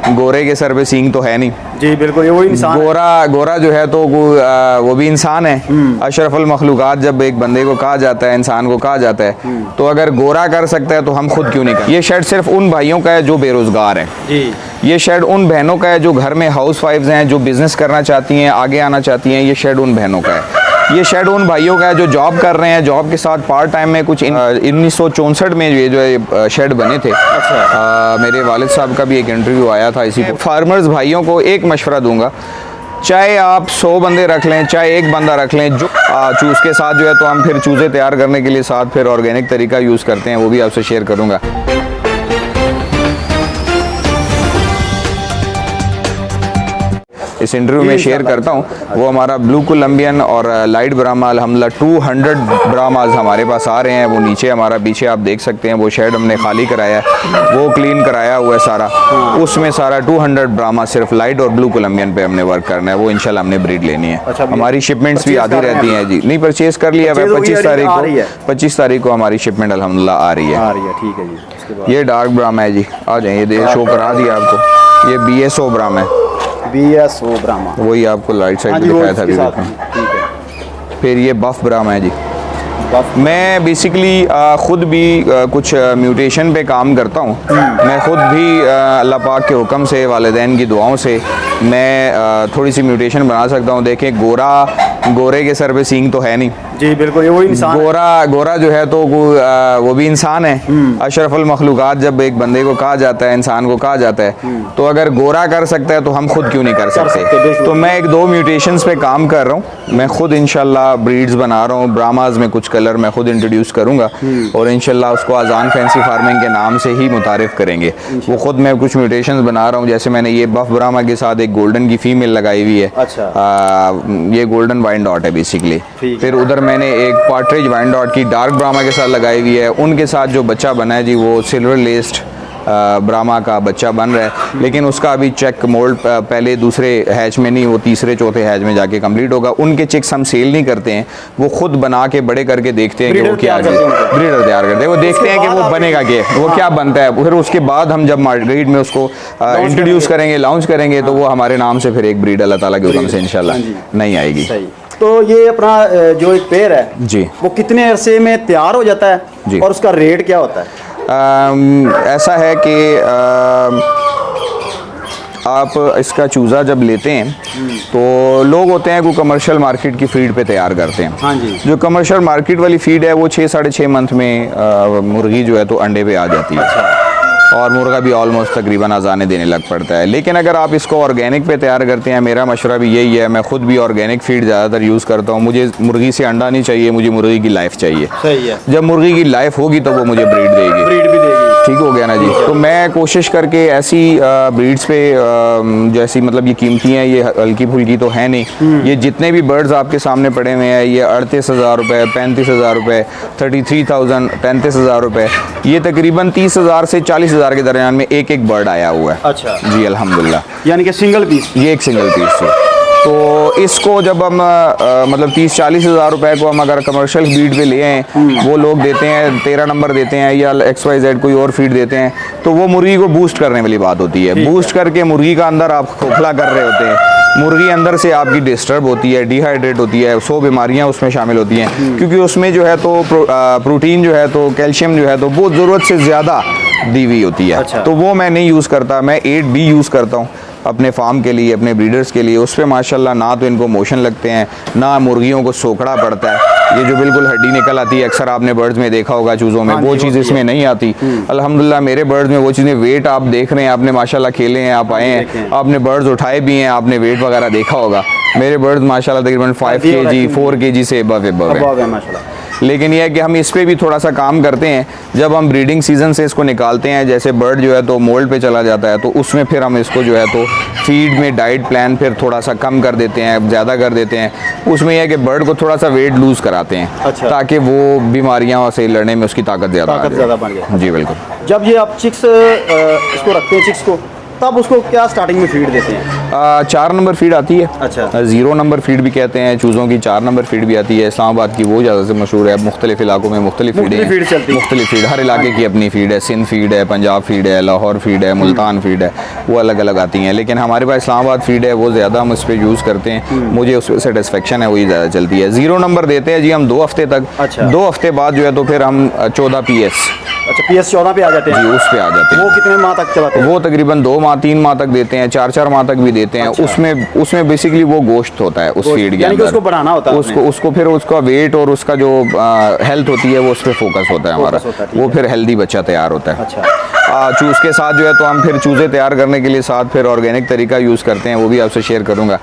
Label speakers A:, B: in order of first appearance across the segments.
A: गोरे के सर पे सींग तो है नहीं।
B: जी बिल्कुल, ये वो इंसान
A: गोरा जो है तो वो भी इंसान है। अशरफुल मखलूकात जब एक बंदे को कहा जाता है, इंसान को कहा जाता है, तो अगर गोरा कर सकता है तो हम खुद क्यों नहीं कर। ये शर्ट सिर्फ उन भाइयों का है जो बेरोजगार हैं।
B: जी,
A: ये शर्ट उन बहनों का है जो घर में हाउस वाइफ्स हैं, जो बिजनेस करना चाहती हैं, आगे आना चाहती हैं। ये शर्ट उन बहनों का है। ये शर्ट उन भाइयों का है जो जॉब कर रहे हैं, जॉब के साथ पार्ट टाइम में कुछ 1964 में ये जो है शर्ट बने थे।
B: अच्छा।
A: मेरे वालिद साहब का भी एक इंटरव्यू आया था इसी पर। फार्मर्स भाइयों को एक मशवरा दूंगा, चाहे आप 100 बंदे रख लें, चाहे एक बंदा रख लें, जो चूज़ के साथ जो है तो हम फिर चूज़े तैयार करने के लिए साथ फिर ऑर्गेनिक तरीका यूज़ करते हैं, वो भी आपसे शेयर करूँगा। इस इंटरव्यू में शेयर करता हूँ। वो हमारा ब्लू कोलंबियन और लाइट ब्राह्मा अल्हम्दुलिल्लाह 200 ब्राह्माज हमारे पास आ रहे हैं। वो नीचे हमारा पीछे आप देख सकते हैं, वो शेड हमने खाली कराया है, वो क्लीन कराया हुआ है सारा। उसमें सारा 200 ब्राह्मा सिर्फ लाइट और ब्लू कोलंबियन पे हमने वर्क करना है। वो इंशाल्लाह हमने ब्रीड लेनी है।
B: अच्छा,
A: हमारी शिपमेंट्स भी आती रहती हैं जी। नहीं, परचेज कर लिया है। 25 तारीख को हमारी शिपमेंट अल्हम्दुलिल्लाह आ रही है।
B: ठीक है जी।
A: ये डार्क ब्राह्मा है जी, आ जाए, ये शो करा दिया आपको। ये BSO ब्राह्मा है,
B: BSO ब्राह्मा,
A: वही आपको राइट साइड पे दिखाया था अभी।
B: ठीक है।
A: फिर ये बफ ब्राह्मा है जी। मैं बेसिकली ख़ुद भी कुछ म्यूटेशन पे काम करता हूँ। मैं ख़ुद भी अल्लाह पाक के हुक्म से, वालिदैन की दुआओं से मैं थोड़ी सी म्यूटेशन बना सकता हूँ। देखें, गोरे के सर पे सींग तो है नहीं।
B: जी बिल्कुल, ये वो इंसान
A: गोरा जो है तो वो भी इंसान है। अशरफुल मखलूकात जब एक बंदे को कहा जाता है, इंसान को कहा जाता है, तो अगर गोरा कर सकता है तो हम खुद क्यों नहीं कर सकते। तो मैं 1-2 म्यूटेशंस पे काम कर रहा हूँ। मैं खुद इंशाल्लाह ब्रीड्स बना रहा हूँ। ब्राह्माज में कुछ कलर मैं खुद इंट्रोड्यूस करूँगा और इंशाल्लाह उसको अजान फैंसी फार्मिंग के नाम से ही मुतारिफ करेंगे। वो खुद मैं कुछ म्यूटेशंस बना रहा हूँ। जैसे मैंने ये बफ ब्राह्मा के साथ एक गोल्डन की फीमेल लगाई हुई है।
B: अच्छा।
A: ये गोल्डन वाइन डॉट है बेसिकली। फिर उधर मैंने एक पार्ट्रिज वाइन डॉट की डार्क ब्राह्मा के साथ लगाई हुई है। उनके साथ जो बच्चा बना है जी, वो सिल्वर लेस्ड ब्राह्मा का बच्चा बन रहा है, लेकिन उसका अभी चेक मोल्ड पहले दूसरे हैच में नहीं, वो तीसरे चौथे हैच में जाके कंप्लीट होगा। उनके चिक्स हम सेल नहीं करते हैं, वो खुद बना के बड़े करके देखते हैं कि वो क्या है। ब्रीडर तैयार करते हैं, वो देखते हैं कि वो बनेगा क्या, वो क्या बनता है। फिर उसके बाद हम जब मार्केट में उसको इंट्रोड्यूस करेंगे, लॉन्च करेंगे, तो वो हमारे नाम से फिर एक ब्रीड अल्लाह ताला के हुक्म से इंशाल्लाह नहीं आएगी।
B: तो ये अपना जो एक पेड़ है
A: जी, वो
B: कितने अरसे में तैयार हो जाता है जी, और उसका रेट क्या होता है?
A: ऐसा है कि आप इसका चूज़ा जब लेते हैं तो लोग होते हैं को कमर्शियल मार्केट की फीड पे तैयार करते हैं।
B: हाँ जी।
A: जो कमर्शियल मार्केट वाली फीड है वो 6-6.5 मंथ में मुर्गी जो है तो अंडे पे आ जाती है। और मुर्गा भी ऑलमोस्ट तकरीबन अजाने देने लग पड़ता है। लेकिन अगर आप इसको ऑर्गेनिक पे तैयार करते हैं, मेरा मशवरा भी यही है, मैं खुद भी ऑर्गेनिक फीड ज़्यादातर यूज़ करता हूँ। मुझे मुर्गी से अंडा नहीं चाहिए, मुझे मुर्गी की लाइफ चाहिए।
B: सही है।
A: जब मुर्गी की लाइफ होगी तो वो मुझे ब्रीड देगी,
B: ब्रीड भी देगी।
A: ठीक हो गया ना जी। तो मैं कोशिश करके ऐसी ब्रीड्स पे जैसी मतलब ये कीमती हैं, ये हल्की फुल्की तो है नहीं। ये जितने भी बर्ड्स आपके सामने पड़े हुए हैं, ये 38,000 रुपये, 35,000 रुपये, 33,000, 33,000 रुपये, ये तकरीबन 30,000 से 40,000 के दरमियान में एक बर्ड आया हुआ है।
B: अच्छा
A: जी, अल्हम्दुलिल्लाह।
B: यानी कि सिंगल पीस? ये
A: एक सिंगल पीस है। तो इसको जब हम मतलब 30-40 हज़ार रुपए को हम अगर कमर्शियल फीड पे ले आए, वो लोग देते हैं 13 नंबर देते हैं या XYZ कोई और फीड देते हैं, तो वो मुर्गी को बूस्ट करने वाली बात होती है। बूस्ट करके मुर्गी का अंदर आप खोखला कर रहे होते हैं, मुर्गी अंदर से आपकी डिस्टर्ब होती है, डिहाइड्रेट होती है, 100 बीमारियां उसमें शामिल होती हैं, क्योंकि उसमें जो है तो प्रोटीन जो है तो कैल्शियम जो है तो वो ज़रूरत से ज़्यादा दी हुई होती है। अच्छा। तो वो मैं नहीं यूज़ करता, मैं 8B यूज़ करता हूँ अपने फार्म के लिए, अपने ब्रीडर्स के लिए। उस पर माशाल्लाह ना तो इनको मोशन लगते हैं, ना मुर्गियों को सोखड़ा पड़ता है। ये जो बिल्कुल हड्डी निकल आती है, अक्सर आपने बर्ड्स में देखा होगा चूज़ों में, वो चीज़ इसमें नहीं आती। अल्हम्दुलिल्लाह मेरे बर्ड्स में वो चीज़ें, वेट आप देख रहे हैं, आपने माशाल्लाह खेले हैं, आप आए हैं, आपने बर्ड्स उठाए भी हैं, आपने वेट वगैरह देखा होगा। मेरे बर्ड्स माशाल्लाह तकरीबन 5 kg 4 kg से अबव है माशाल्लाह। लेकिन यह है कि हम इस पे भी थोड़ा सा काम करते हैं। जब हम ब्रीडिंग सीजन से इसको निकालते हैं, जैसे बर्ड जो है तो मोल्ड पे चला जाता है, तो उसमें फिर हम इसको जो है तो फीड में डाइट प्लान फिर थोड़ा सा कम कर देते हैं, ज़्यादा कर देते हैं। उसमें यह है कि बर्ड को थोड़ा सा वेट लूज़ कराते हैं। अच्छा। ताकि वो बीमारियाँ से लड़ने में उसकी ताकत ज़्यादा
B: बन जाए।
A: जी बिल्कुल।
B: जब ये आप चिक्स इसको रखते हैं, चिक्स को, तब उसको क्या स्टार्टिंग में फीड देते हैं?
A: 4 नंबर फीड आती है।
B: अच्छा।
A: 0 नंबर फीड भी कहते हैं, चूज़ों की 4 नंबर फीड भी आती है। इस्लामाबाद की वो ज़्यादा से मशहूर है। मुख्तलिफ इलाकों में मुख्तलिफ
B: मुख्तलिफ फीड चलती है।
A: मुख्तलिफ फीड, हर इलाके की अपनी फीड है। सिंध फीड है, पंजाब फीड है, लाहौर फीड है, मुल्तान फीड है, वो अलग अलग आती हैं। लेकिन हमारे पास इस्लामाबाद फीड है, वो ज़्यादा हम उस पर यूज़ करते हैं। मुझे उस पर सेटिस्फेक्शन है, वही ज़्यादा चलती है। 0 नंबर देते हैं जी हम 2 हफ्ते तक।
B: अच्छा।
A: 2 हफ्ते बाद जो है तो फिर हम 14 PS
B: अच्छा, PS 14 पे आ जाते हैं
A: जी उस पे आ जाते हैं।
B: वो कितने माह तक चलाते हैं?
A: वो तकरीबन 2 माह 3 माह तक देते हैं, 4 माह तक भी देते हैं।
B: अच्छा।
A: उसमें बेसिकली वो गोश्त होता है उस फीड के
B: यानी कि
A: अंदर।
B: उसको बढ़ाना होता है
A: उसको फिर उसका वेट और उसका जो हेल्थ होती है वो उस पर फोकस होता है हमारा।
B: फोकस होता है, ठीक
A: वो
B: है।
A: फिर हेल्दी बच्चा तैयार होता है।
B: अच्छा।
A: चूज़ के साथ जो है तो हम फिर चूज़े तैयार करने के लिए साथ फिर ऑर्गेनिक तरीका यूज़ करते हैं, वो भी आपसे शेयर करूँगा।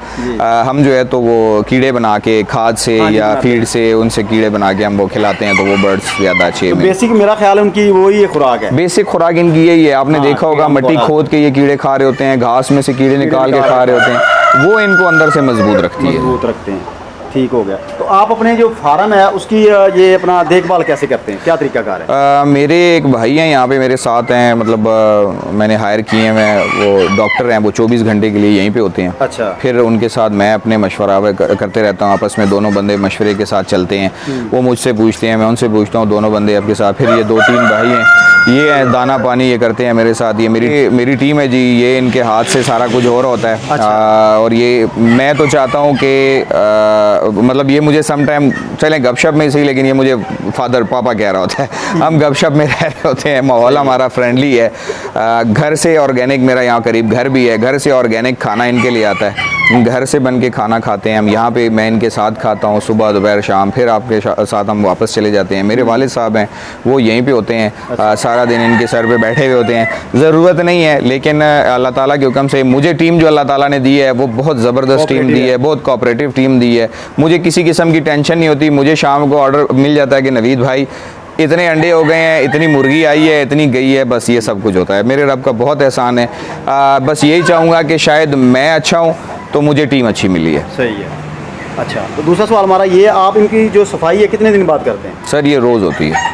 A: हम जो है तो वो कीड़े बना के खाद से
B: हाँ जी,
A: या
B: बनाते
A: फीड से उनसे कीड़े बना के हम वो खिलाते हैं, तो वो बर्ड्स ज़्यादा अच्छे में।
B: बेसिक मेरा ख्याल है उनकी वही खुराक है।
A: बेसिक खुराक इनकी यही है। आपने
B: हाँ,
A: देखा होगा
B: कीड़ा
A: मिट्टी
B: मकोड़ा।
A: खोद के ये कीड़े खा रहे होते हैं, घास में से कीड़े निकाल के
B: निकाल
A: खा
B: के
A: रहे होते हैं, वो इनको अंदर से मजबूत रखती है।
B: मजबूत रखते हैं। ठीक हो गया। तो आप अपने जो फार्म है उसकी ये अपना देखभाल कैसे करते हैं, क्या तरीकाकार है?
A: मेरे एक भाई हैं यहाँ पे मेरे साथ हैं, मतलब मैंने हायर किए हैं। मैं वो डॉक्टर हैं, वो 24 घंटे के लिए यहीं पे होते हैं।
B: अच्छा।
A: फिर उनके साथ मैं अपने मशवरा करते रहता हूँ, आपस में दोनों बंदे मशवरे के साथ चलते हैं। वो मुझसे पूछते हैं, मैं उनसे पूछता हूँ, दोनों बंदे आपके साथ। फिर ये 2-3 भाई हैं, ये हैं दाना पानी ये करते हैं मेरे साथ। ये मेरी टीम है जी, ये इनके हाथ से सारा कुछ हो रहा होता है।
B: अच्छा।
A: और ये मैं तो चाहता हूँ कि मतलब ये मुझे सम टाइम चलें गपशप में सही, लेकिन ये मुझे फादर पापा कह रहा होता है। हम गपशप में रह रहे होते हैं, माहौल हमारा फ्रेंडली है। घर से ऑर्गेनिक, मेरा यहाँ करीब घर भी है, घर से ऑर्गेनिक खाना इनके लिए आता है, घर से बन के खाना खाते हैं हम। यहाँ पे मैं इनके साथ खाता हूँ, सुबह दोपहर शाम, फिर आपके साथ हम वापस चले जाते हैं। मेरे वालिद साहब हैं, वो यहीं पे होते हैं। सारा दिन इनके सर पे बैठे हुए होते हैं। ज़रूरत नहीं है, लेकिन अल्लाह ताला के हुक्म से मुझे टीम जो अल्लाह ताला ने दी है वो बहुत ज़बरदस्त टीम दी है, बहुत कोऑपरेटिव टीम दी है। मुझे किसी किस्म की टेंशन नहीं होती। मुझे शाम को ऑर्डर मिल जाता है कि नवीद भाई इतने अंडे हो गए हैं, इतनी मुर्गी आई है, इतनी गई है, बस ये सब कुछ होता है। मेरे रब का बहुत एहसान है। बस यही चाहूँगा कि शायद मैं अच्छा हूँ तो मुझे टीम अच्छी मिली है।
B: सही है। अच्छा, तो दूसरा सवाल हमारा ये, आप इनकी जो सफाई है कितने दिन बाद करते हैं?
A: सर ये रोज़ होती है,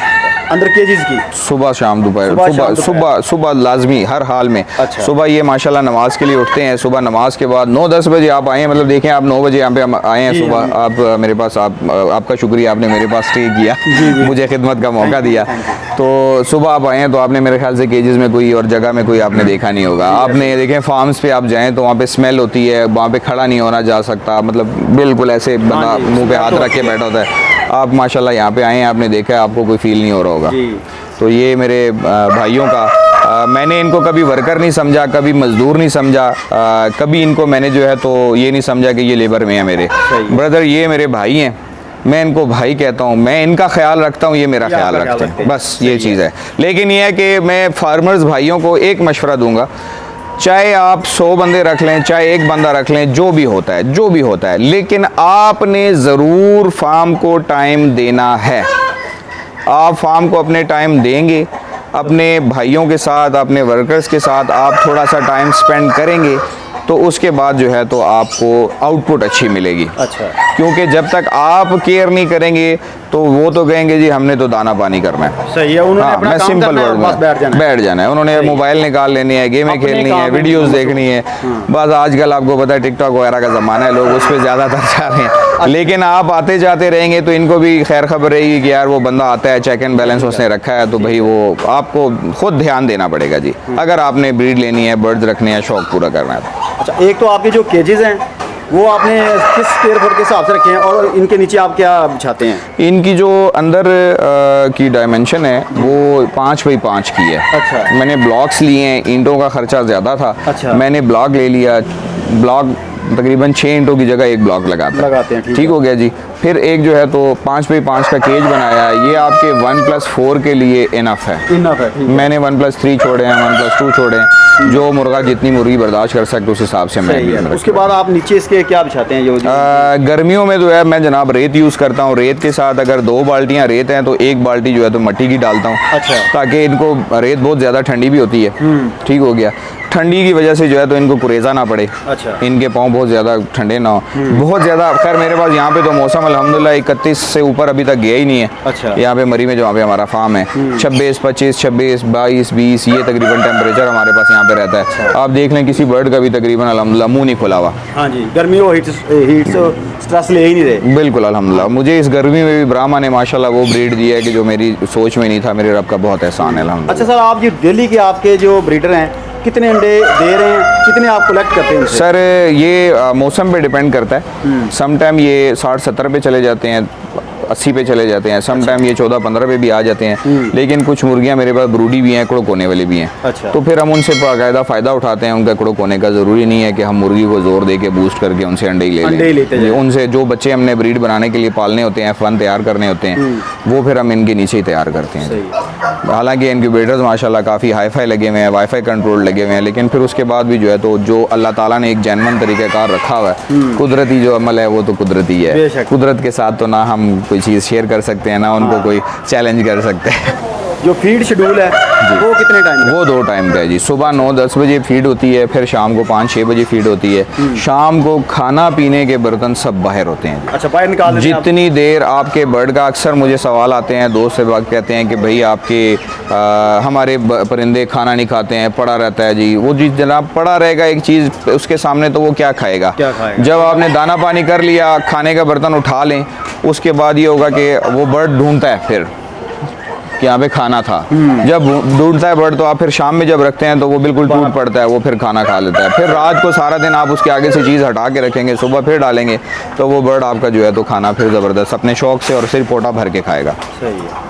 B: अंदर केजीज की?
A: सुबह शाम दोपहर,
B: सुबह, शाम,
A: सुबह लाजमी हर हाल में।
B: अच्छा।
A: सुबह ये माशाल्लाह नमाज के लिए उठते हैं। सुबह नमाज के बाद 9-10 बजे आप आए हैं, मतलब देखें आप 9 बजे यहाँ पे हम आए हैं
B: जी,
A: सुबह। आप मेरे पास आपका शुक्रिया, आपने मेरे पास स्टे किया, मुझे खिदमत का मौका दिया। तो सुबह आप आए हैं तो आपने मेरे ख्याल से केजेस में कोई और जगह में कोई आपने देखा नहीं होगा। आपने देखें फार्म्स पे आप जाएँ तो वहाँ पे स्मेल होती है, वहाँ पे खड़ा नहीं होना जा सकता, मतलब बिल्कुल ऐसे बंदा मुँह पे हाथ रख के बैठा होता है। आप माशाल्लाह यहाँ पे आए हैं, आपने देखा है, आपको कोई फील नहीं हो रहा होगा। तो ये मेरे भाइयों का मैंने इनको कभी वर्कर नहीं समझा, कभी मज़दूर नहीं समझा, कभी इनको मैंने जो है तो ये नहीं समझा कि ये लेबर में है मेरे ब्रदर। ये मेरे भाई हैं, मैं इनको भाई कहता हूँ। मैं इनका ख्याल रखता हूँ, ये मेरा ख्याल रखते हैं, बस ये चीज़ है। लेकिन ये है कि मैं फार्मर्स भाइयों को एक मशवरा दूंगा, चाहे आप 100 बंदे रख लें, चाहे 1 बंदा रख लें, जो भी होता है, लेकिन आपने ज़रूर फार्म को टाइम देना है। आप फार्म को अपने टाइम देंगे, अपने भाइयों के साथ, अपने वर्कर्स के साथ आप थोड़ा सा टाइम स्पेंड करेंगे तो उसके बाद जो है तो आपको आउटपुट अच्छी मिलेगी।
B: अच्छा।
A: क्योंकि जब तक आप केयर नहीं करेंगे तो वो तो कहेंगे जी हमने तो दाना पानी करना है।
B: सही है, उन्होंने अपना
A: मैं
B: काम
A: सिंपल
B: करना है,
A: वर्ड
B: बस
A: में बैठ जाना है। उन्होंने मोबाइल निकाल लेनी है, गेमें खेलनी है, वीडियोस देखनी है। बस आजकल आपको पता है टिकटॉक वगैरह का ज़माना है, लोग उस पर ज़्यादातर जा रहे हैं। लेकिन आप आते जाते रहेंगे तो इनको भी खैर खबर रहेगी कि यार वो बंदा आता है, चेक एंड बैलेंस उसने रखा है, तो भाई वो आपको खुद ध्यान देना पड़ेगा जी, अगर आपने ब्रीड लेनी है, बर्ड्स रखने हैं, शौक पूरा करना है तो।
B: अच्छा, एक तो आपके जो केजेस हैं वो आपने किस स्क्वायर फुट के हिसाब से रखे हैं और इनके नीचे आप क्या बिछाते हैं?
A: इनकी जो अंदर की डायमेंशन है वो 5x5 की है।
B: अच्छा।
A: मैंने ब्लॉक्स लिए हैं, ईंटों का खर्चा ज़्यादा था।
B: अच्छा।
A: मैंने ब्लॉक ले लिया, ब्लॉक तकरीबन 6 ईंटों की जगह 1 ब्लॉक लगाते हैं। ठीक हो गया जी। फिर एक जो है तो 5x5 का केज बनाया है, ये आपके 1+4 के लिए इनफ है। मैंने 1+3 छोड़े हैं, 1+2 छोड़े हैं, जो मुर्गा जितनी मुर्गी बर्दाश्त कर सकते उस हिसाब से मैं।
B: उसके बाद आप नीचे इसके क्या बिछाते हैं? जो
A: गर्मियों में जो है मैं जनाब रेत यूज़ करता हूँ। रेत के साथ अगर 2 बाल्टियाँ रेत हैं तो 1 बाल्टी जो है तो मिट्टी की डालता हूँ।
B: अच्छा।
A: ताकि इनको, रेत बहुत ज़्यादा ठंडी भी होती है। ठीक हो गया। ठंडी की वजह से जो है तो इनको कुरेजा ना पड़े,
B: अच्छा।
A: इनके पाँव बहुत ज़्यादा ठंडे ना हो, बहुत ज़्यादा। खैर मेरे पास यहाँ पे तो मौसम अल्हम्दुलिल्लाह 31 से ऊपर अभी तक गया ही नहीं है।
B: अच्छा।
A: यहाँ पे मरी में जहाँ पे हमारा फार्म है 26, 25, 26, 22, 20 ये तकरीबन टेम्परेचर हमारे पास यहाँ पे रहता है। आप देख लें किसी बर्ड का भी तकरीबन अल्हम्दुलिल्लाह मुँह नहीं खुला हुआ।
B: हाँ जी, गर्मी हो, हीट स्ट्रेस ले ही नहीं रहे।
A: बिल्कुल अल्हम्दुलिल्लाह। मुझे इस गर्मी में भी ब्राह्मा ने माशाल्लाह वो ब्रीड दी है कि जो मेरी सोच में नहीं था। मेरे रब का बहुत एहसान है अल्हम्दुलिल्लाह।
B: अच्छा सर, आप जो दिल्ली के आपके जो ब्रीडर हैं, कितने अंडे दे रहे हैं, कितने आप कलेक्ट करते हैं इनसे?
A: सर ये मौसम पे डिपेंड करता है। सम टाइम ये 60-70 पे चले जाते हैं, 80 पे चले जाते हैं, सम टाइम ये 14-15 पे भी आ जाते हैं। लेकिन कुछ मुर्गियां मेरे पास ब्रूडी भी हैं, कुड़क होने वाली भी हैं।
B: अच्छा।
A: तो फिर हम उनसे बाकायदा फ़ायदा उठाते हैं। उनका कुड़क होने का ज़रूरी नहीं है कि हम मुर्गी को ज़ोर दे के बूस्ट करके उनसे अंडे ही ले
B: अंडे ही लेते
A: लें।
B: हैं।
A: उनसे जो बच्चे हमने ब्रीड बनाने के लिए पालने होते हैं, F1 तैयार करने होते हैं, वो फिर हम इनके नीचे ही तैयार करते हैं।
B: सही।
A: हालांकि इनक्यूबेटर्स माशाल्लाह काफ़ी हाई-फाई लगे हुए हैं, वाईफाई कंट्रोल लगे हुए हैं, लेकिन फिर उसके बाद भी जो है तो जो अल्लाह ताला ने एक जेन्युइन तरीक़ाकार रखा हुआ है, कुदरती जो अमल है वो तो कुदरती है।
B: बेशक।
A: कुदरत के साथ तो ना हम कोई चीज़ शेयर कर सकते हैं, ना उनको कोई चैलेंज कर सकते हैं।
B: जो फीड शेड्यूल है वो कितने टाइम का?
A: वो 2 टाइम का है जी। सुबह 9-10 बजे फीड होती है, फिर शाम को 5-6 बजे फीड होती है। शाम को खाना पीने के बर्तन सब बाहर होते हैं।
B: अच्छा, बाहर निकाल देते हैं आप?
A: जितनी देर आपके बर्ड का, अक्सर मुझे सवाल आते हैं, दोस्त से बात कहते हैं कि भाई आपके हमारे परिंदे खाना नहीं खाते हैं, पड़ा रहता है जी। वो जी जनाब पड़ा रहेगा एक चीज़ उसके सामने तो वो क्या खाएगा?
B: क्या खाएगा?
A: जब आपने दाना पानी कर लिया, खाने का बर्तन उठा लें, उसके बाद ये होगा कि वो बर्ड ढूंढता है फिर कि यहाँ पे खाना था। जब ढूंढता है बर्ड तो आप फिर शाम में जब रखते हैं तो वो बिल्कुल टूट पड़ता है, वो फिर खाना खा लेता है। फिर रात को सारा दिन आप उसके आगे से चीज़ हटा के रखेंगे, सुबह फिर डालेंगे तो वो बर्ड आपका जो है तो खाना फिर ज़बरदस्त अपने शौक से और सिर्फ पोटा भर के खाएगा।
B: सही है।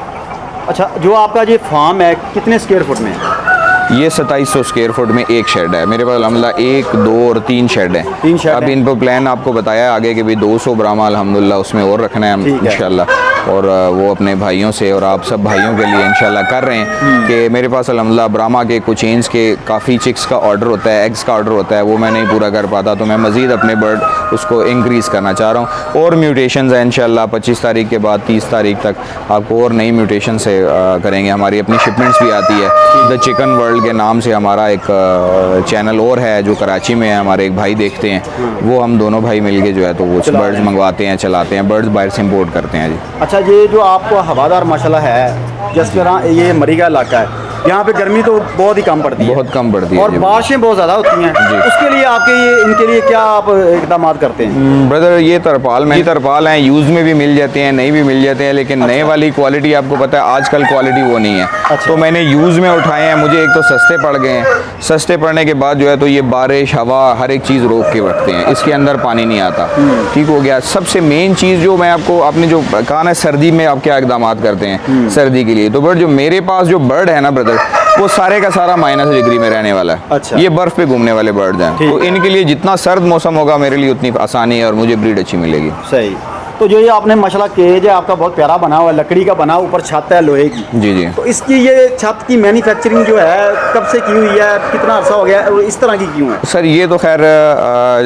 B: अच्छा, जो आपका ये फार्म है कितने स्क्वायर फुट में है?
A: ये 2700 स्क्वायर फुट में एक शेड है मेरे पास अल्हम्दुलिल्लाह। 1, 2 और 3 शेड हैं।
B: 3 शेड
A: अब
B: हैं।
A: इन पर प्लान आपको बताया आगे कि भी 200 ब्राह्मा अल्हम्दुलिल्लाह उसमें और रखना है हम
B: ठीक है।
A: इंशाल्लाह। और वो अपने भाइयों से और आप सब भाइयों के लिए इंशाल्लाह कर रहे हैं कि मेरे पास अल्हम्दुलिल्लाह ब्राह्मा के कुछ चेंज के काफ़ी चिक्स का ऑर्डर होता है, एग्स का ऑर्डर होता है, वो मैं नहीं पूरा कर पाता, तो मैं मज़ीद अपने बर्ड उसको इंक्रीज़ करना चाह रहा हूँ। और म्यूटेशंस हैं इंशाल्लाह 25 तारीख के बाद 30 तारीख तक आपको और नई म्यूटेशन से करेंगे। हमारी अपनी शिपमेंट्स भी आती है। द चिकन वर्ल्ड के नाम से हमारा एक चैनल और है जो कराची में है, हमारे एक भाई देखते हैं, वो हम दोनों भाई मिलके जो है तो वो बर्ड्स मंगवाते हैं, चलाते हैं, बर्ड्स बाहर से इम्पोर्ट करते हैं जी।
B: अच्छा, ये जो आपको हवादार माशाल्लाह है, जिस तरह ये मरी का इलाका है, यहाँ पे गर्मी तो बहुत ही कम पड़ती है,
A: बहुत कम पड़ती है
B: और
A: जी।
B: बारिशें बहुत ज़्यादा होती हैं, उसके लिए आपके ये इनके लिए क्या आप इकदाम करते हैं?
A: ब्रदर ये तरपाल हैं, यूज़ में भी मिल जाते हैं, नई भी मिल जाते हैं, लेकिन नए वाली क्वालिटी आपको पता है आजकल क्वालिटी वो नहीं है।
B: अच्छा।
A: तो मैंने यूज़ में उठाए हैं, मुझे एक तो सस्ते पड़ गए हैं। सस्ते पड़ने के बाद जो है तो ये बारिश हवा हर एक चीज़ रोक के रखते हैं, इसके अंदर पानी नहीं आता। ठीक हो गया। सबसे मेन चीज़ जो मैं आपको, आपने जो कहा ना सर्दी में आप क्या इकदाम करते हैं सर्दी के लिए, तो बट जो मेरे पास जो बर्ड है ना ब्रदर, वो सारे का सारा -, डिग्री में रहने वाला है।
B: अच्छा।
A: ये बर्फ़ पे घूमने वाले बर्ड्स हैं, तो इनके लिए जितना सर्द मौसम होगा मेरे लिए उतनी आसानी है और मुझे ब्रीड अच्छी मिलेगी।
B: सही। तो जो ये आपने माशाल्लाह केज है आपका बहुत प्यारा बना हुआ है, लकड़ी का बना, ऊपर छत है लोहे की।
A: जी जी।
B: तो इसकी ये छत की मैन्युफैक्चरिंग जो है कब से की हुई है, कितना अर्सा हो गया है, इस तरह की क्यों है?
A: सर ये तो खैर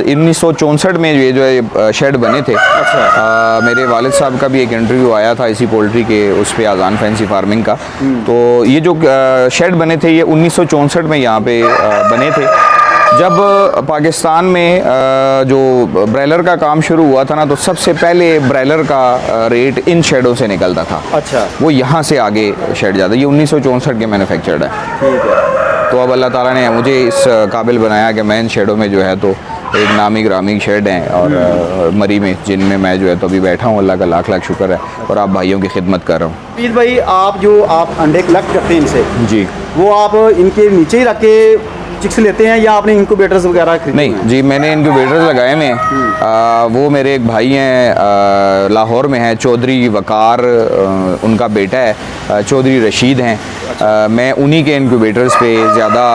A: 1964 में ये जो है शेड बने थे।
B: अच्छा।
A: मेरे वालिद साहब का भी एक इंटरव्यू आया था इसी पोल्ट्री के उस पे, आज़ान फैंसी फार्मिंग का। तो ये जो शेड बने थे ये 1964 में यहाँ पे बने थे। जब पाकिस्तान में जो ब्रायलर का काम शुरू हुआ था ना, तो सबसे पहले ब्रायलर का रेट इन शेडों से निकलता था।
B: अच्छा।
A: वो यहाँ से आगे शेड जाता है। ये 1964 के मैन्युफैक्चर्ड है।
B: ठीक है।
A: तो अब अल्लाह ताला ने मुझे इस काबिल बनाया कि मैं इन शेडों में जो है तो एक नामी ग्रामी शेड हैं और मरी में, जिनमें मैं जो है तो अभी बैठा हूँ। अल्लाह का लाख लाख शुक्र है और आप भाइयों की खिदमत कर रहा हूँ।
B: पीर भाई, आप अंडे कलेक्ट करते हैं इनसे,
A: जी।
B: वो आप इनके नीचे ही रख के चिक्स लेते हैं या आपने इनक्यूबेटर्स वगैरह खरीदे
A: नहीं
B: हैं?
A: जी, मैंने इनक्यूबेटर्स लगाए हुए हैं। वो मेरे एक भाई हैं, लाहौर में हैं, चौधरी वकार उनका बेटा है, चौधरी रशीद हैं। मैं उन्हीं के इनक्यूबेटर्स पे ज़्यादा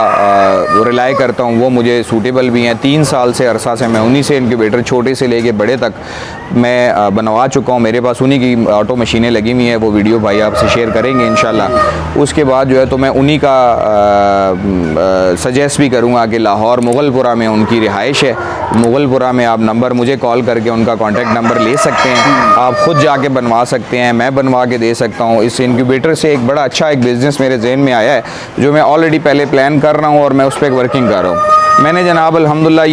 A: रिलाई करता हूँ, वो मुझे सूटेबल भी हैं। 3 साल से अरसा से मैं उन्हीं से इनक्यूबेटर छोटे से लेके बड़े तक मैं बनवा चुका हूँ। मेरे पास उन्हीं की ऑटो मशीनें लगी हुई हैं, वो वीडियो भाई आपसे शेयर करेंगे इंशाल्लाह। उसके बाद जो है तो मैं उन्हीं का सजेस्ट भी करूँगा कि लाहौर मुगलपुरा में उनकी रिहाइश है, मुगलपुरा में। आप नंबर मुझे कॉल करके उनका कॉन्टैक्ट नंबर ले सकते हैं, आप खुद जाके बनवा सकते हैं, मैं बनवा के दे सकता हूँ। इस इनक्यूबेटर से एक बड़ा अच्छा एक बिज़नेस मेरे जहन में आया है जो मैं ऑलरेडी पहले प्लान कर रहा हूँ और मैं उस पर वर्किंग कर रहा हूँ। मैंने जनाब अल्हम्दुलिल्लाह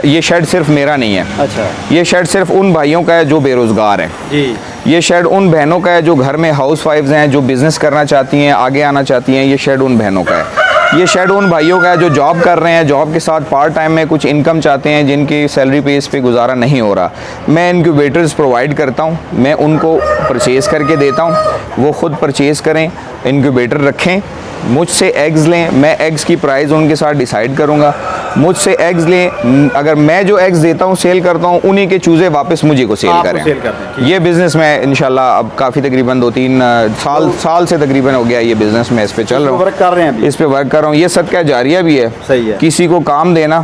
A: ये शेड सिर्फ मेरा नहीं है।
B: अच्छा।
A: ये शेड सिर्फ उन भाइयों का है जो बेरोज़गार हैं।
B: जी।
A: ये शेड उन बहनों का है जो घर में हाउस वाइफ्स हैं, जो बिज़नेस करना चाहती हैं, आगे आना चाहती हैं। ये शेड उन बहनों का है। ये शेड उन भाइयों का है जो जॉब कर रहे हैं, जॉब के साथ पार्ट टाइम में कुछ इनकम चाहते हैं, जिनकी सैलरी पे इस पे गुजारा नहीं हो रहा। मैं इनक्यूबेटर्स प्रोवाइड करता हूँ, मैं उनको परचेज़ करके देता हूँ, वो ख़ुद परचेज़ करें, इनक्यूबेटर रखें, मुझसे एग्स लें, मैं एग्स की प्राइस उनके साथ डिसाइड करूँगा। मुझसे एग्स लें, अगर मैं जो एग्स देता हूँ सेल करता हूँ, उन्हीं के चूज़े वापस मुझे को सेल करें। ये बिज़नेस मैं इंशाल्लाह अब काफ़ी तकरीबन 2-3 साल से तकरीबन हो गया ये बिज़नेस में इस पे चल रहा हूँ,
B: वर्क कर रहे हैं,
A: इस पे वर्क कर रहा हूँ। ये सदका जारिया भी है।
B: सही है।
A: किसी को काम देना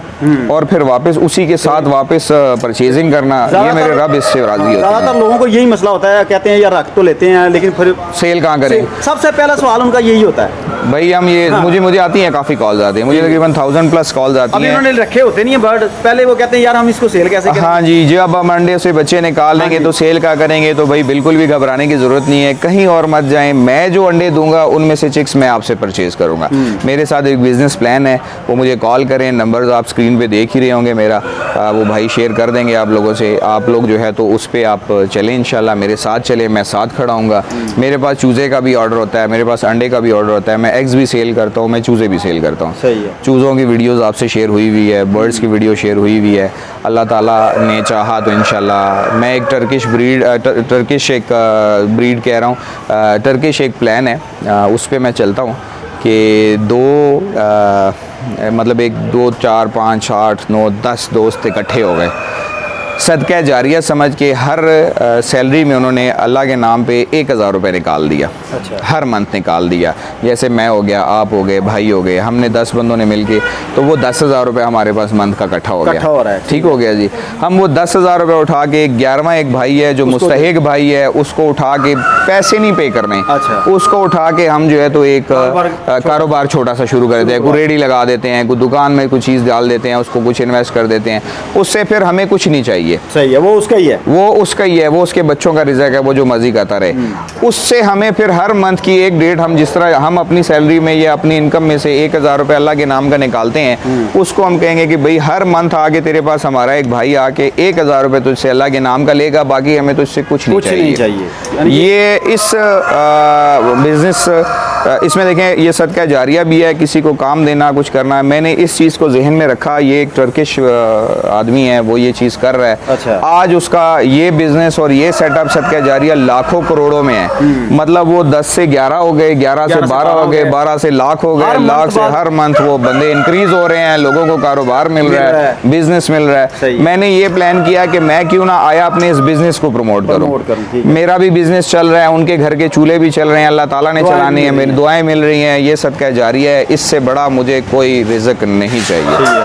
A: और फिर वापस उसी के साथ वापस परचेजिंग करना, ये मेरे रब इससे राजी होते हैं।
B: ज़्यादातर लोगों को यही मसला होता है, कहते हैं यार रख तो लेते हैं लेकिन फिर
A: सेल कहाँ करें।
B: सबसे पहला सवाल उनका यही होता है
A: भाई हम ये मुझे आती हैं, काफ़ी कॉल्स आती हैं मुझे, तकरीबन 1000+ कॉल्स आती
B: अभी
A: हैं।
B: उन्होंने रखे होते नहीं है बर्ड, पहले वो कहते हैं यार हम इसको सेल कैसे करें।
A: हाँ जी, जब हम अंडे से बच्चे निकाल लेंगे तो सेल क्या करेंगे, तो भाई बिल्कुल भी घबराने की ज़रूरत नहीं है, कहीं और मत जाएं। मैं जो अंडे दूंगा उनमें से चिक्स मैं आपसे परचेज़ करूंगा। मेरे साथ एक बिज़नेस प्लान है, वो मुझे कॉल करें, नंबर्स आप स्क्रीन पे देख ही रहे होंगे मेरा, वो भाई शेयर कर देंगे आप लोगों से। आप लोग जो है तो उस पर आप चलें, इंशाल्लाह मेरे साथ चलें, मैं साथ खड़ा हूँगा। मेरे पास चूज़े का भी ऑर्डर होता है, मेरे पास अंडे का भी ऑर्डर होता है, मैं एग्स भी सेल करता हूँ, मैं चूज़े भी सेल करता हूँ।
B: सही है।
A: चूज़ों की वीडियोस आपसे शेयर हुई हुई है, बर्ड्स की वीडियो शेयर हुई हुई है। अल्लाह ताला ने चाहा तो इंशाल्लाह मैं एक टर्किश ब्रीड कह रहा हूँ, टर्किश एक प्लान है, उस पर मैं चलता हूँ कि मतलब 1 2 4 5 8 9 10 दोस्त इकट्ठे हो गए, सदका जारिया समझ के हर सैलरी में उन्होंने अल्लाह के नाम पे 1000 रुपये निकाल दिया।
B: अच्छा।
A: हर मंथ निकाल दिया। जैसे मैं हो गया, आप हो गए, भाई हो गए, हमने 10 बंदों ने मिलके, तो वो 10,000 रुपये हमारे पास मंथ का इकट्ठा हो
B: इकट्ठा हो रहा है।
A: ठीक हो गया जी। हम वो 10,000 रुपये उठा के 11वां एक भाई है जो मुस्तहिक भाई है, उसको उठा के, पैसे नहीं पे करने,
B: अच्छा।
A: उसको उठा के हम जो है तो एक कारोबार छोटा सा शुरू कर देते हैं, कोई रेडी लगा देते हैं, कोई दुकान में कुछ चीज़ डाल देते हैं, उसको कुछ इन्वेस्ट कर देते हैं, उससे फिर हमें कुछ नहीं चाहिए।
B: सही है, वो उसका ही है,
A: वो उसका ही है, वो उसके बच्चों का रिज़्क है, वो जो मर्जी करता रहे। उससे हमें फिर हर मंथ की एक डेट, हम जिस तरह हम अपनी सैलरी में या अपनी इनकम में से 1000 रुपये अल्लाह के नाम का निकालते हैं, उसको हम कहेंगे कि भाई हर मंथ आगे तेरे पास हमारा एक भाई आके 1000 रुपये तुझसे अल्लाह के नाम का लेगा, बाकी हमें तुझसे कुछ नहीं चाहिए। ये इस बिज़नेस इसमें देखें, ये सदका जारिया भी है, किसी को काम देना, कुछ करना। मैंने इस चीज़ को जहन में रखा, ये एक टर्किश आदमी है, वो ये चीज़ कर रहा है।
B: अच्छा।
A: आज उसका ये बिजनेस और ये सेटअप सदका जारिया लाखों करोड़ों में है। मतलब वो 10 से 11 हो गए, 11 से 12 हो गए, 12 से लाख हो गए, लाख से हर मंथ वो बंदे इंक्रीज हो रहे हैं, लोगों को कारोबार मिल रहा है, बिजनेस मिल रहा है। मैंने ये प्लान किया कि मैं क्यों ना आया अपने इस बिजनेस को प्रमोट करूँ। मेरा भी बिजनेस चल रहा है, उनके घर के चूल्हे भी चल रहे हैं, अल्लाह ताला ने चलाने हैं, मेरी दुआएं मिल रही हैं, ये सदका जारिया है, इससे बड़ा मुझे कोई रिज़्क नहीं चाहिए।